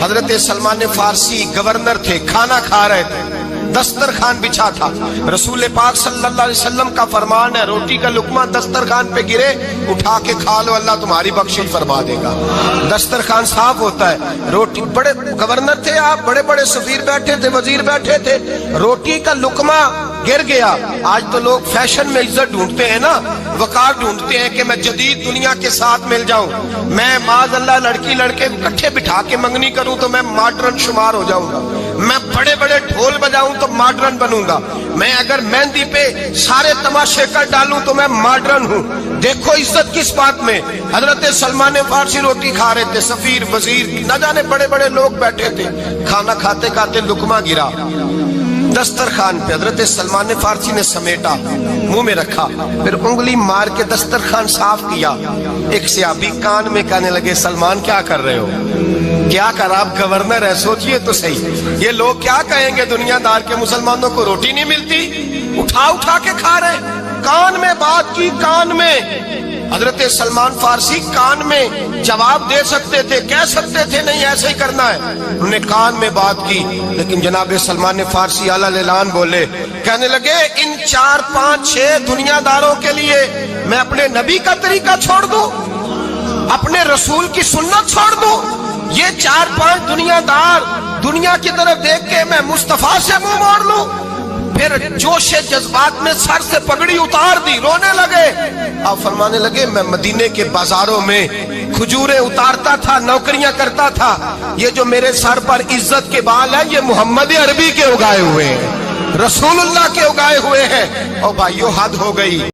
حضرت سلمان فارسی گورنر تھے، کھانا کھا رہے تھے، دسترخوان بچھا تھا، رسول پاک صلی اللہ علیہ وسلم کا فرمان ہے روٹی کا لقمہ دسترخوان پہ گرے اٹھا کے کھا لو، اللہ تمہاری بخشش فرما دے گا۔ دسترخوان صاف ہوتا ہے، روٹی، بڑے گورنر تھے آپ، بڑے بڑے سفیر بیٹھے تھے، وزیر بیٹھے تھے، روٹی کا لقمہ گر گیا۔ آج تو لوگ فیشن میں عزت ڈھونڈتے ہیں نا، وقار ڈھونڈتے ہیں کہ میں جدید دنیا کے ساتھ مل جاؤں، میں معاذ اللہ لڑکی لڑکے اکٹھے بٹھا کے منگنی کروں تو میں ماڈرن شمار ہو جاؤں گا، میں بڑے بڑے ڈھول بجاؤں تو ماڈرن بنوں گا، میں اگر مہندی پہ سارے تماشے کر ڈالوں تو میں ماڈرن ہوں۔ دیکھو عزت کس بات میں۔ حضرت سلمان فارسی روٹی کھا رہے تھے، سفیر وزیر نہ جانے بڑے بڑے لوگ بیٹھے تھے، کھانا کھاتے کھاتے لقمہ گرا دسترخوان پہ، حضرت سلمان فارسی نے سمیٹا، منہ میں رکھا، پھر انگلی مار کے دسترخوان صاف کیا۔ ایک صحابی کان میں کہنے لگے سلمان کیا کر رہے ہو، کیا کر، آپ گورنر ہے، سوچئے تو صحیح، یہ لوگ کیا کہیں گے دنیا دار کے مسلمانوں کو روٹی نہیں ملتی، اٹھا اٹھا کے کھا رہے۔ کان میں بات کی، کان میں۔ حضرت سلمان فارسی کان میں جواب دے سکتے تھے، کہہ سکتے تھے نہیں ایسے ہی کرنا ہے، انہوں نے کان میں بات کی، لیکن جناب سلمان فارسی اعلیٰ اعلان بولے، کہنے لگے ان 4 5 6 دنیا داروں کے لیے میں اپنے نبی کا طریقہ چھوڑ دوں، اپنے رسول کی سنت چھوڑ دوں؟ یہ 4 5 دنیا دار دنیا کی طرف دیکھ کے میں مصطفیٰ سے منہ موڑ لوں؟ پھر جوش جذبات میں سر سے پگڑی اتار دی، رونے لگے۔ آپ فرمانے لگے میں مدینے کے بازاروں میں کھجوریں اتارتا تھا، نوکریاں کرتا تھا، یہ جو میرے سر پر عزت کے بال ہیں یہ محمد عربی کے اگائے ہوئے ہیں، رسول اللہ کے اگائے ہوئے ہیں۔ اور بھائیو حد ہو گئی۔